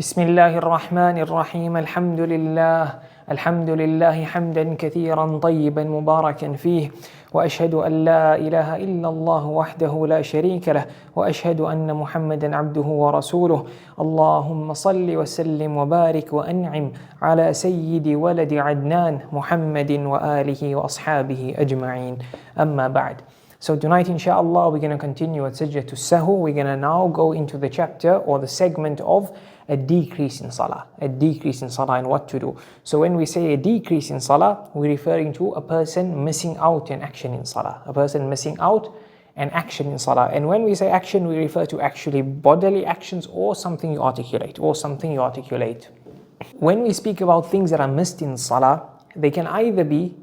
بسم الله الرحمن الرحيم الحمد لله حمدا كثيرا طيبا مباركا فيه وأشهد أن لا إله إلا الله وحده لا شريك له وأشهد أن محمدا عبده ورسوله اللهم صل وسلم وبارك وأنعم على سيد ولد عدنان محمد وآله وأصحابه أجمعين أما بعد. So tonight inshallah we're going to continue at Sajdah Sahu. We're going to now go into the chapter or the segment of a decrease in salah and what to do. So when we say a decrease in salah, we're referring to a person missing out an action in salah, and when we say action, we refer to actually bodily actions or something you articulate. When we speak about things that are missed in salah, they can either be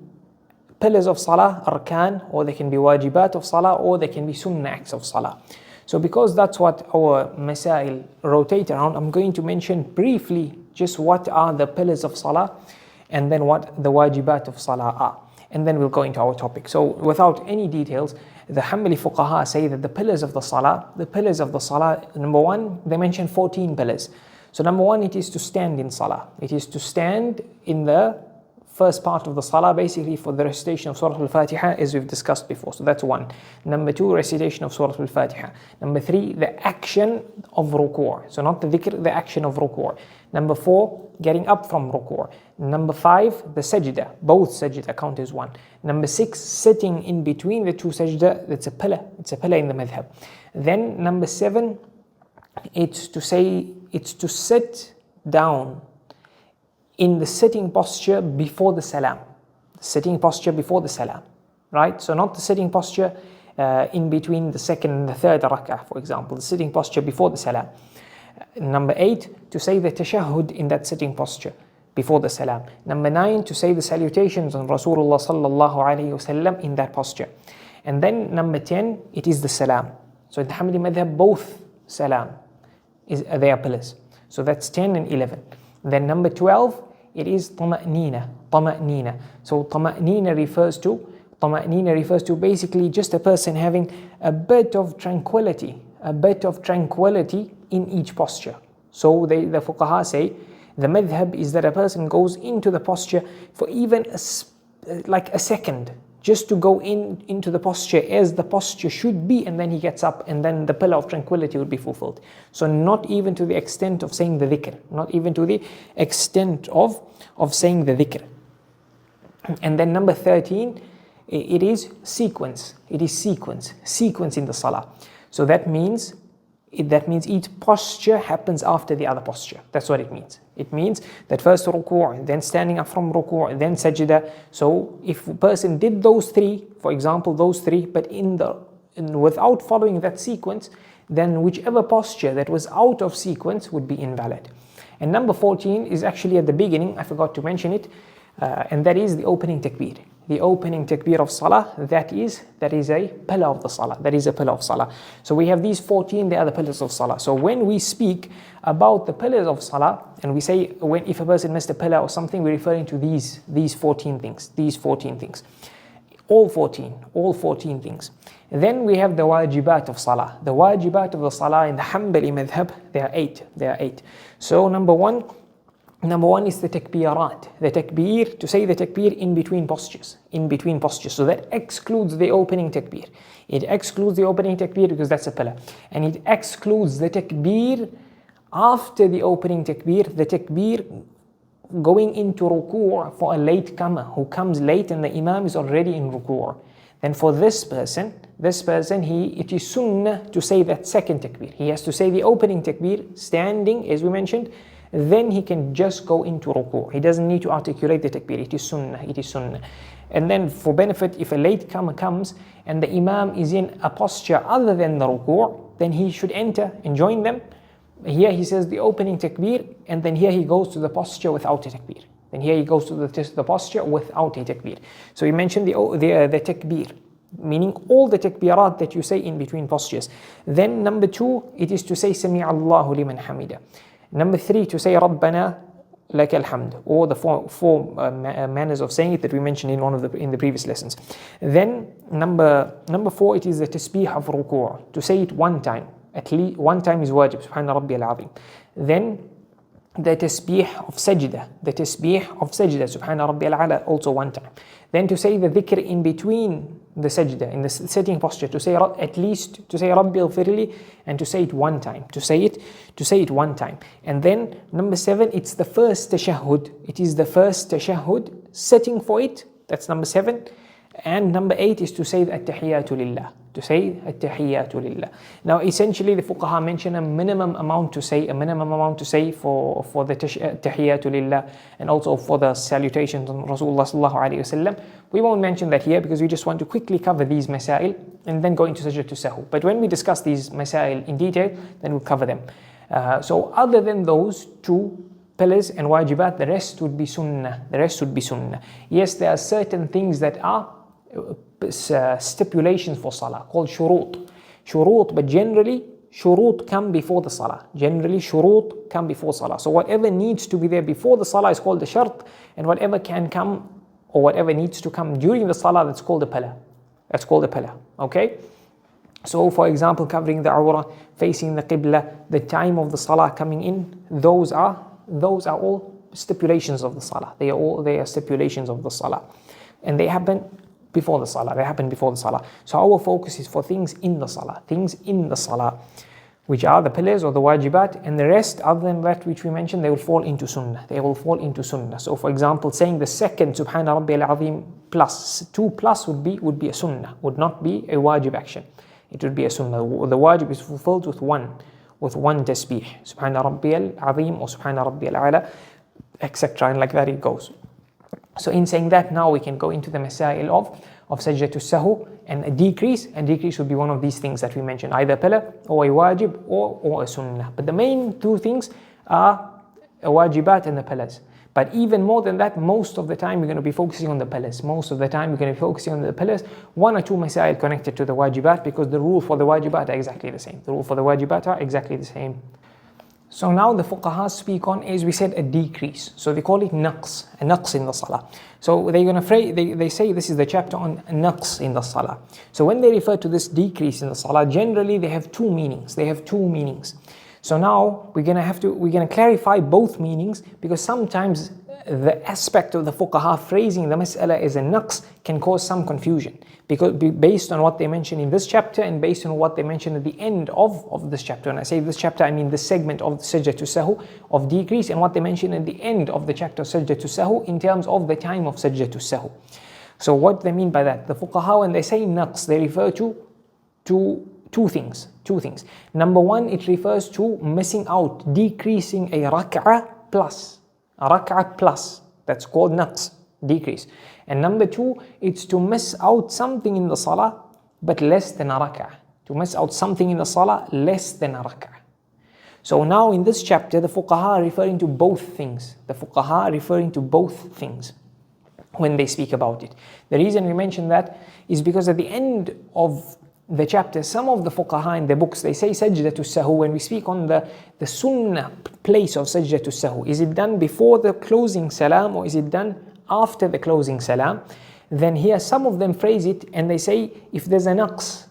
pillars of salah, arkan, or they can be waajibaat of salah, or they can be sunnah acts of salah. So because that's what our masail rotate around, I'm going to mention briefly just what are the pillars of salah and then what the waajibaat of salah are. And then we'll go into our topic. So without any details, the Hanbali fuqaha say that the pillars of the salah, number one, they mention 14 pillars. So number one, it is to stand in salah. It is to stand in the first part of the salah, basically for the recitation of Surah Al-Fatiha, as we've discussed before. So that's one. Number two, recitation of Surah Al-Fatiha. Number three, the action of ruku'. So not the dhikr, the action of ruku'. Number four, getting up from ruku'. Number five, the sajdah. Both sajdah count as one. Number six, sitting in between the two sajdah. That's a pillar. It's a pillar in the madhab. Then number seven, it's to sit down in the sitting posture before the salam. Right? So not the sitting posture in between the second and the third rak'ah, for example. The sitting posture before the salam. Number eight, to say the tashahhud in that sitting posture before the salam. Number nine, to say the salutations on Rasulullah sallallahu alayhi wasallam in that posture. And then number 10, it is the salam. So in the Hanbali madhab, both salam they are pillars. So that's 10 and 11. Then number 12, it is tama'nina. So tama'nina refers to basically just a person having a bit of tranquility in each posture. So the fuqaha say the madhab is that a person goes into the posture for even like a second, just to go into the posture as the posture should be, and then he gets up, and then the pillar of tranquility would be fulfilled. So not even to the extent of saying the dhikr, saying the dhikr. And then number 13, it is sequence in the salah. So that means each posture happens after the other posture. That's what it means. It means that first ruku', then standing up from ruku', then sajdah. So if a person did those three, for example, but without following that sequence, then whichever posture that was out of sequence would be invalid. And number 14 is actually at the beginning, I forgot to mention it, and that is the opening takbir. The opening takbir of salah, that is a pillar of the salah. So we have these 14, they are the pillars of salah. So when we speak about the pillars of salah, and we say if a person missed a pillar or something, we're referring to these 14 things. All 14 things. Then we have the waajibaat of salah. The waajibaat of the salah in the Hanbali madhab, there are eight. So number one is the takbirat. The takbir, to say the takbir in between postures. So that excludes the opening takbir. It excludes the opening takbir because that's a pillar. And it excludes the takbir after the opening takbir, the takbir going into ruku' for a late comer who comes late and the imam is already in ruku'. Then for this person, it is sunnah to say that second takbir. He has to say the opening takbir standing, as we mentioned. Then he can just go into ruku'. He doesn't need to articulate the takbir. It is sunnah. And then for benefit, if a late comer comes and the imam is in a posture other than the ruku', then he should enter and join them. Here he says the opening takbir, and then here he goes to the posture without a takbir. So he mentioned the takbir, meaning all the takbirat that you say in between postures. Then number 2, it is to say Sami Allahu liman hamida. Number 3, to say Rabbana lakal hamd, or the four manners of saying it that we mentioned in the previous lessons. Then number 4, it is the tasbih of ruku', to say it one time. At least one time is wajib, subhana rabbiyal azim. Then the tasbih of sajdah, subhana rabbiyal ala, also one time. Then to say the dhikr in between the sajdah, in the sitting posture, to say at least to say Rabbi ighfirli, and to say it one time, to say it one time. And then number 7, it's the first tashahhud. It is the first tashahhud, setting for it. That's number 7. And number 8 is to say the at-tahiyyatu lillah. To say at-tahiyyatu lillah. Now essentially the fuqaha mention a minimum amount to say for the tahiyyatu lillah, and also for the salutations on Rasulullah sallallahu alayhi wasallam. We won't mention that here because we just want to quickly cover these masail and then go into Sajdah Sahu. But when we discuss these masail in detail, then we'll cover them. So other than those 2 pillars and waajibaat, the rest would be sunnah. Yes, there are certain things that are stipulations for salah called shurut, but generally shurut come before the salah. So whatever needs to be there before the salah is called the shart, and whatever can come or whatever needs to come during the salah, that's called a pillar. Okay, so for example, covering the awrah, facing the qibla, the time of the salah coming in, those are all stipulations of the salah. They are stipulations of the salah, and they happen before the salah. So our focus is for things in the salah, which are the pillars or the waajibaat, and the rest other than that which we mentioned, they will fall into sunnah. So for example, saying the second subhana rabbiyal azim plus 2 plus would be a sunnah, would not be a wajib action. It would be a sunnah. The wajib is fulfilled with one tasbih, subhana rabbiyal azim or subhana rabbiyal ala, etc. And like that it goes. So in saying that, now we can go into the masail of Sajdah Sahu, and a decrease. A decrease would be one of these things that we mentioned, either a pillar or a wajib or a sunnah. But the main 2 things are a waajibaat and the pillars. But even more than that, most of the time we're going to be focusing on the pillars. 1 or 2 masail connected to the waajibaat, because the rule for the waajibaat are exactly the same. So now the fuqaha speak on, as we said, a decrease. So they call it naqs, a naqs in the salah. So they say this is the chapter on naqs in the salah. So when they refer to this decrease in the salah, generally they have 2 meanings. So now we're gonna clarify both meanings, because sometimes the aspect of the fuqaha phrasing the mas'ala as a naqs can cause some confusion, because based on what they mention in this chapter and based on what they mention at the end of this chapter. And I say this chapter, I mean the segment of Sajdah Sahu of decrease, and what they mention at the end of the chapter of Sajdah Sahu in terms of the time of Sajdah Sahu. So what they mean by that? The fuqaha, when they say naqs, they refer to two things. Number 1, it refers to missing out, decreasing a rak'ah plus. That's called naqs, decrease. And number 2, it's to miss out something in the salah but less than a rak'ah. So now in this chapter, the fuqaha are referring to both things. When they speak about it. The reason we mention that is because at the end of the chapter, some of the fuqaha in the books, they say Sajdah Sahu. When we speak on the sunnah place of Sajdah Sahu, is it done before the closing salam or is it done after the closing salam? Then here some of them phrase it and they say, if there's a naqs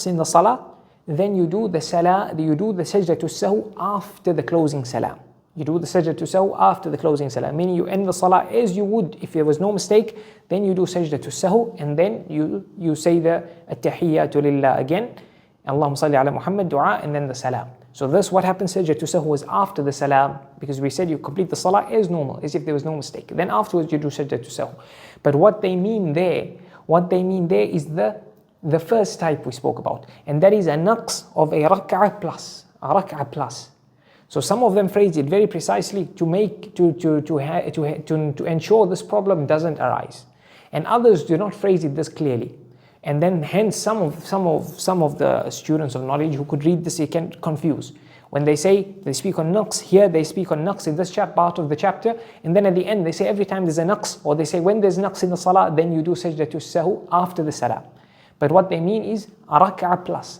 in the salah, then you do the Sajdah Sahu after the closing salam. Meaning you end the salah as you would if there was no mistake, then you do Sajdah Sahu, and then you say the at-tahiyyatu lillah again, Allahumma salli ala Muhammad dua, and then the salam. So this, what happens, Sajdah Sahu was after the salam, because we said you complete the salah as normal, as if there was no mistake. Then afterwards you do Sajdah Sahu. But what they mean there is the first type we spoke about, and that is a naqs of a rak'ah plus. So some of them phrase it very precisely to ensure this problem doesn't arise, and others do not phrase it this clearly. And then hence some of the students of knowledge who could read this, they can confuse. When they speak on naqs, here they speak on naqs in this part of the chapter, and then at the end they say every time there's a naqs, or they say when there's naqs in the salah, then you do Sajdah Sahu after the salam. But what they mean is a rak'ah plus.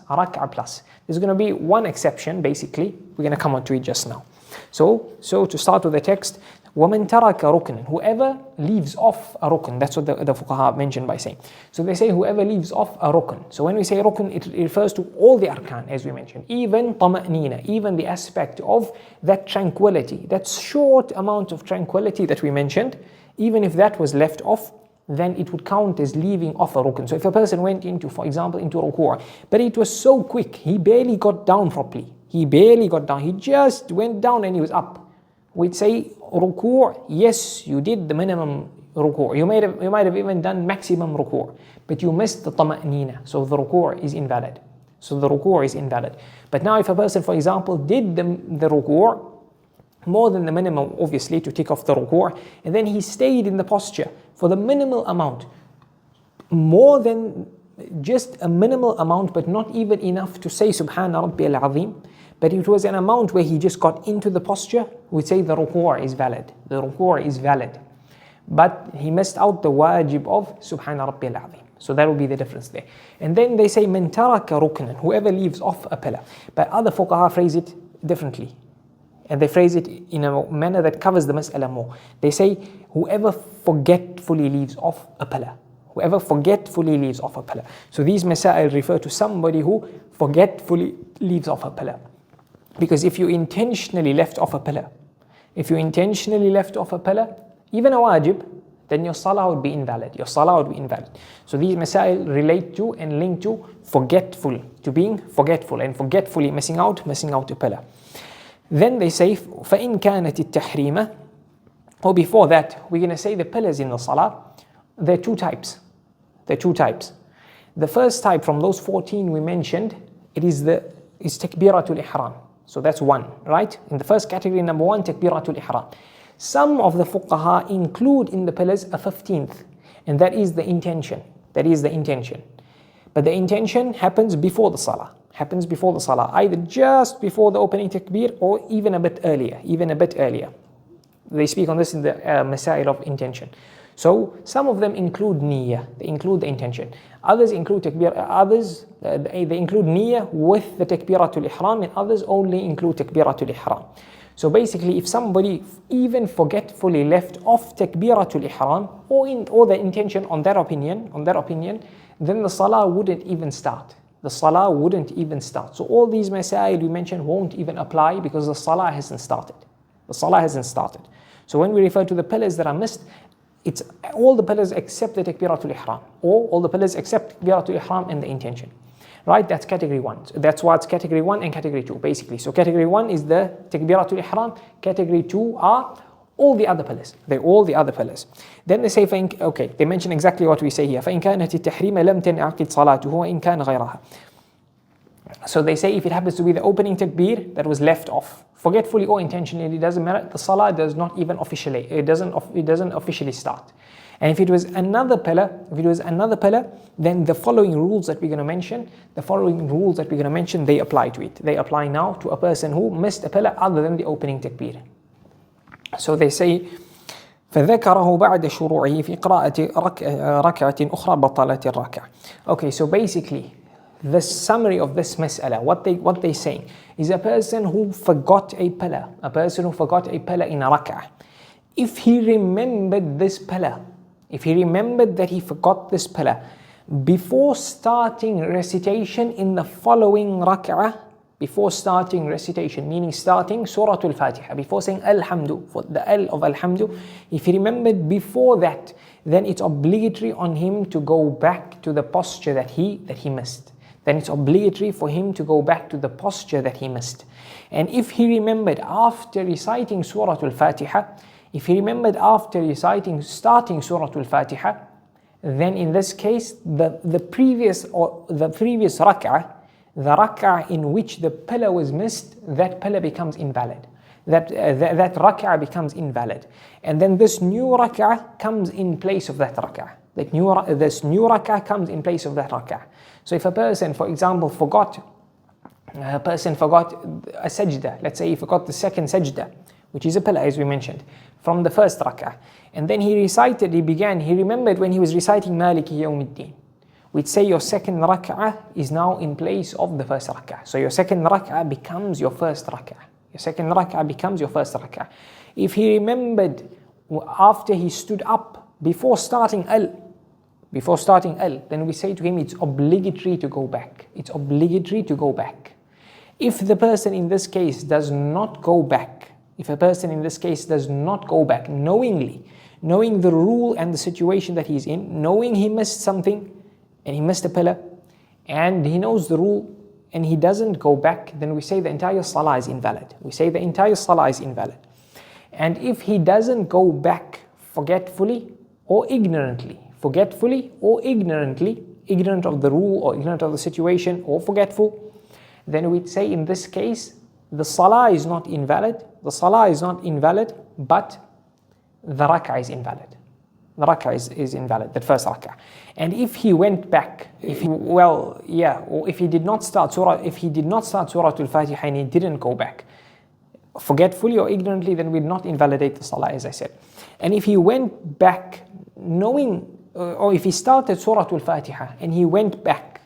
There's going to be one exception, basically. We're going to come on to it just now. So to start with the text, وَمَنْ تَرَكَ رُكْنًا, whoever leaves off a rukn. That's what the fuqaha mentioned by saying. So they say whoever leaves off a rukn. So when we say rukn, it refers to all the arkan, as we mentioned. Even tama'nina, even the aspect of that tranquility, that short amount of tranquility that we mentioned, even if that was left off, then it would count as leaving off a rukn. So if a person went into, for example, into ruku', but it was so quick, he barely got down properly. He barely got down. He just went down and he was up. We'd say ruku', yes, you did the minimum ruku'. You might have even done maximum ruku', but you missed the tama'nina. So the ruku' is invalid. So the ruku' is invalid. But now if a person, for example, did the ruku' more than the minimum, obviously, to tick off the ruku', and then he stayed in the posture for the minimal amount, more than just a minimal amount, but not even enough to say Subhana Rabbi al-Azim, but it was an amount where he just got into the posture, we'd say the ruku' is valid. The ruku' is valid. But he missed out the wajib of Subhana Rabbi al-Azim. So that will be the difference there. And then they say, مَنْ تَرَكَ رُكْنًا, whoever leaves off a pillar. But other fuqaha phrase it differently. And they phrase it in a manner that covers the mas'ala more. They say, whoever forgetfully leaves off a pillar. Whoever forgetfully leaves off a pillar. So these masail refer to somebody who forgetfully leaves off a pillar. Because if you intentionally left off a pillar, even a wajib, then your salah would be invalid. Your salah would be invalid. So these masail relate to and link to forgetful, to being forgetful and forgetfully missing out a pillar. Then they say, فَإِنْ كَانَتِ التَّحْرِيمَ, or before that, we're going to say the pillars in the salah. There are two types. The first type from those 14 we mentioned, is takbiratul ihram. So that's one, right? In the first category, number one, takbiratul ihram. Some of the fuqaha include in the pillars a 15th, and that is the intention. But the intention happens before the salah. Either just before the opening takbir or even a bit earlier. They speak on this in the masail of intention. So some of them include niyyah, they include the intention. Others include takbir, they include niyyah with the takbiratul ihram, and others only include takbiratul ihram. So basically, if somebody even forgetfully left off takbiratul ihram or the intention on that opinion, then the salah wouldn't even start. So all these masail we mentioned won't even apply because the salah hasn't started. So when we refer to the pillars that are missed, it's all the pillars except the takbiratul ihram, or all the pillars except takbiratul ihram and the intention. Right? That's category one. So that's what's category one and category two, basically. So category one is the takbiratul ihram. Category two are all the other pillars. They're all the other pillars. Then they say, they mention exactly what we say here. فَإِنْ كَانَتِ التَّحْرِيمَ لَمْ تَنْعَقِدْ صَلَاتُهُ وَإِنْ كَانَ غَيْرَهَا. So they say if it happens to be the opening takbir that was left off, forgetfully or intentionally, it doesn't matter. The salah does not even officially, it doesn't officially start. And if it was another pillar, then the following rules that we're going to mention, they apply to it. They apply now to a person who missed a pillar other than the opening takbir. So they say, فذكره بعد شروعه في قراءة ركعة أخرى بطلت الركعة. Okay, so basically, the summary of this mas'ala, what they saying is a person who forgot a pillar in a rak'ah. If he remembered this pillar, if he remembered that he forgot this pillar before starting recitation in the following rak'ah, meaning starting Surah Al-Fatiha, before saying Alhamdu, for the Al of Alhamdu, if he remembered before that, then it's obligatory on him to go back to the posture that he missed. And if he remembered after reciting Surah Al-Fatiha, starting Surah Al-Fatiha, then in this case, the previous rak'ah, the rak'ah in which the pillar was missed, that pillar becomes invalid. That rak'ah becomes invalid. And then this new rak'ah comes in place of that rak'ah. This new rak'ah comes in place of that rak'ah. So if a person, for example, forgot a sajdah, let's say he forgot the second sajdah, which is a pillar as we mentioned, from the first rak'ah, and then he remembered when he was reciting Maliki Yawmiddin, we'd say your second rak'ah is now in place of the first rak'ah. So your second rak'ah becomes your first rak'ah. Your second rak'ah becomes your first rak'ah. If he remembered after he stood up before starting al, then we say to him it's obligatory to go back. It's obligatory to go back. If the person in this case does not go back, knowingly, knowing the rule and the situation that he's in, knowing he missed something and he missed a pillar, and he knows the rule and he doesn't go back, then we say the entire salah is invalid. And if he doesn't go back forgetfully or ignorantly, ignorant of the rule or ignorant of the situation or forgetful, then we'd say in this case the salah is not invalid, but the rak'ah is invalid. The rak'ah is invalid, that first rak'ah. And if he went back, or if he did not start Surah Al-Fatiha and he didn't go back, forgetfully or ignorantly, then we'd not invalidate the salah, as I said. And if he went back knowing, or if he started Surah Al-Fatiha and he went back,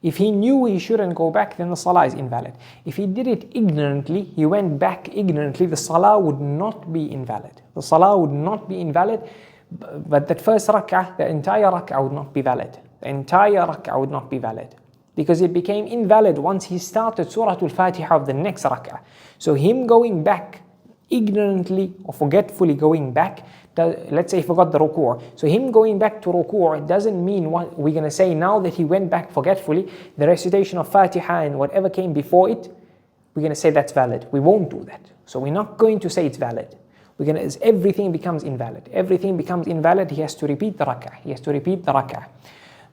if he knew he shouldn't go back, then the salah is invalid. If he did it ignorantly, he went back ignorantly, the salah would not be invalid. But that first rak'ah, the entire rak'ah would not be valid. Because it became invalid once he started Surah Al-Fatiha of the next rak'ah. So him going back ignorantly or forgetfully going back, let's say he forgot the ruku'. So him going back to ruku' doesn't mean what we're going to say now that he went back forgetfully, the recitation of Fatiha and whatever came before it, we're going to say that's valid. We won't do that. So we're not going to say it's valid. Everything becomes invalid. He has to repeat the rak'ah.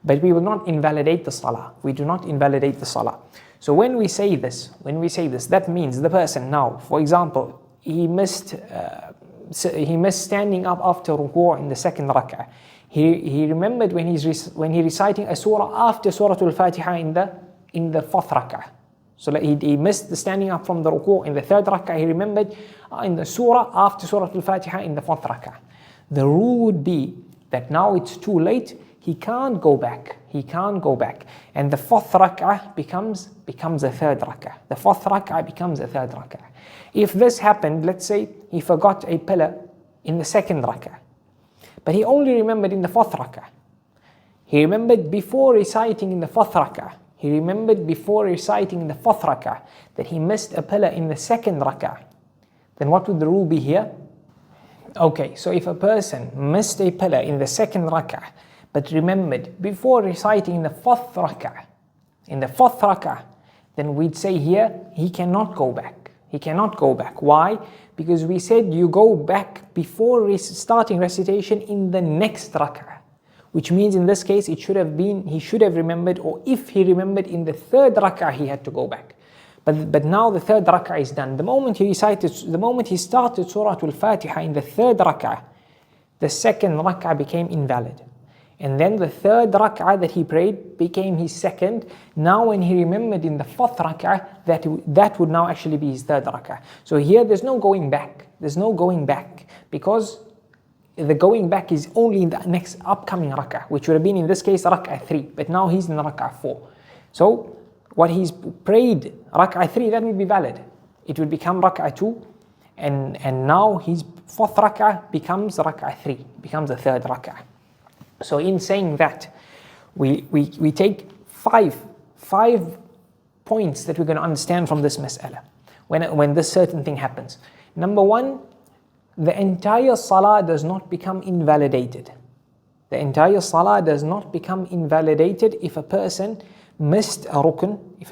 But we will not invalidate the salah. We do not invalidate the salah. So when we say this, that means the person now, for example, he missed standing up after ruku' in the second rak'ah. He remembered when he's reciting a surah after Surah Al-Fatiha in the fourth rak'ah. So he missed the standing up from the ruku' in the third rak'ah. He remembered in the surah after Surah Al-Fatiha in the fourth rak'ah. The rule would be that now it's too late. He can't go back. And the fourth rak'ah becomes a third rak'ah. If this happened, let's say he forgot a pillar in the second rak'ah, but he only remembered in the fourth rak'ah. He remembered before reciting in the fourth rak'ah that he missed a pillar in the second rak'ah. Then what would the rule be here? Okay, so if a person missed a pillar in the second rak'ah, but remembered before reciting in the fourth rak'ah, then we'd say here he cannot go back. Why? Because we said you go back before starting recitation in the next rak'ah, which means in this case he should have remembered, or if he remembered in the third rak'ah he had to go back. But now the third rak'ah is done. The moment he started Surah Al-Fatiha in the third rak'ah, the second rak'ah became invalid. And then the third rak'ah that he prayed became his second. Now when he remembered in the fourth rak'ah, that would now actually be his third rak'ah. So here there's no going back. Because the going back is only in the next upcoming rak'ah, which would have been in this case rak'ah 3. But now he's in rak'ah 4. So what he's prayed, rak'ah 3, that would be valid. It would become rak'ah 2. And now his fourth rak'ah becomes rak'ah 3, becomes the third rak'ah. So in saying that, we take five points that we're going to understand from this mas'ala when this certain thing happens. Number one, the entire salah does not become invalidated. If a person missed a rukn, in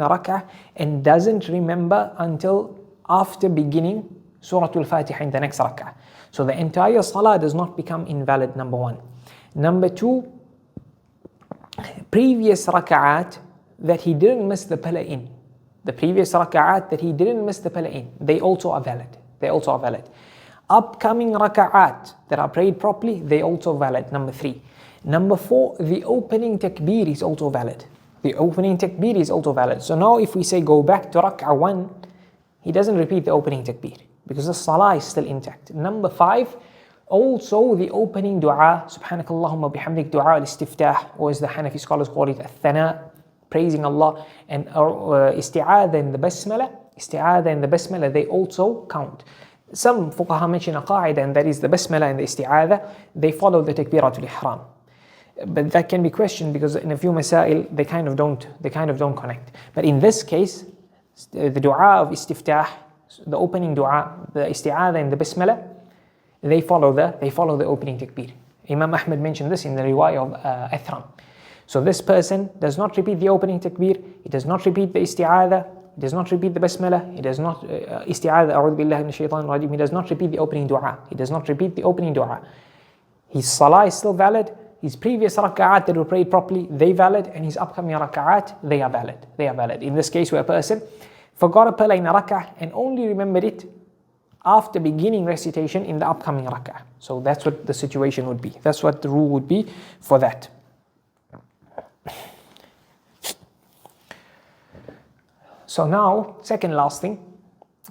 a rak'ah and doesn't remember until after beginning Surah Al-Fatiha in the next rak'ah. So the entire salah does not become invalid, number one. Number two, previous rak'at that he didn't miss the pillar in, they also are valid. Upcoming rak'at that are prayed properly, they also valid, number three. Number four, the opening takbir is also valid. So now if we say go back to rak'ah 1, he doesn't repeat the opening takbir, because the salah is still intact. Number 5, also the opening dua, subhanakallahumma bihamdik, dua al-istiftah, or as the Hanafi scholars call it, al-thana, praising Allah, and isti'adha in the basmala isti'adha and the basmala, they also count. Some fuqaha mention a qaida, and that is the basmala and the isti'adha, they follow the takbiratul ihram. But that can be questioned because in a few masail they kind of don't connect. But in this case, the dua of istiftah, the opening dua, the isti'adha and the basmala, they follow the opening takbir. Imam Ahmad mentioned this in the riwayah of Athram. So this person does not repeat the opening takbir, he does not repeat the isti'adha, he does not repeat the basmala, he does not isti'adha, a'udhu billahi minash shaitanir rajim, he does not repeat the opening dua, he does not repeat the opening dua. His salah is still valid, his previous rak'at that were prayed properly, they valid, and his upcoming rak'at, they are valid. In this case, where a person forgot a pillar in a rak'ah and only remembered it after beginning recitation in the upcoming rak'ah. So that's what the situation would be. That's what the rule would be for that. So now, second last thing,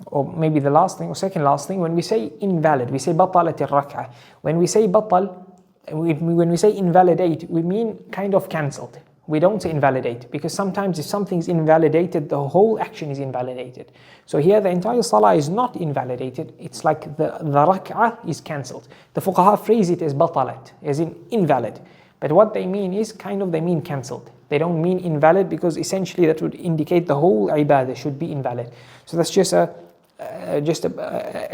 or maybe the last thing, or second last thing, when we say invalid, we say batalat al-rak'ah. When we say batal, when we say invalidate, we mean kind of cancelled. We don't say invalidate, because sometimes if something is invalidated, the whole action is invalidated. So here the entire salah is not invalidated, it's like the rak'ah is cancelled. The fuqaha phrase it as batalat, as in invalid. But what they mean is they mean cancelled. They don't mean invalid, because essentially that would indicate the whole ibadah should be invalid. So that's just an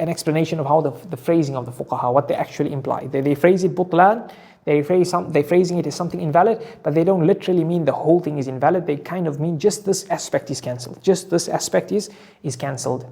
explanation of how the phrasing of the fuqaha, what they actually imply. They phrase it butlan, they're phrasing it as something invalid, but they don't literally mean the whole thing is invalid. They kind of mean just this aspect is cancelled. Just this aspect is cancelled.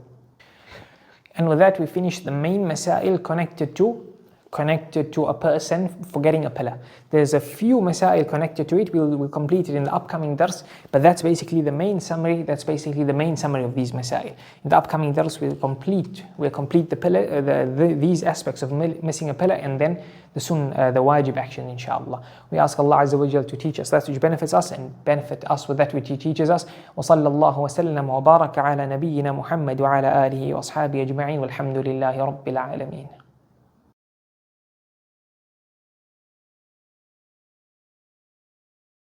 And with that we finish the main masail connected to a person forgetting a pillar. There's a few masail connected to it. We'll complete it in the upcoming dars, but that's basically the main summary. That's basically the main summary of these masail. In the upcoming dars, we'll complete the pillar, these aspects of missing a pillar, and then the wajib action, inshallah. We ask Allah Azza wa Jal to teach us that which benefits us and benefit us with that which He teaches us. Wa sallallahu wa sallam wa baraka ala nabiyyina Muhammad wa ala alihi wa ashabihi ajma'in walhamdulillahi rabbil alamin.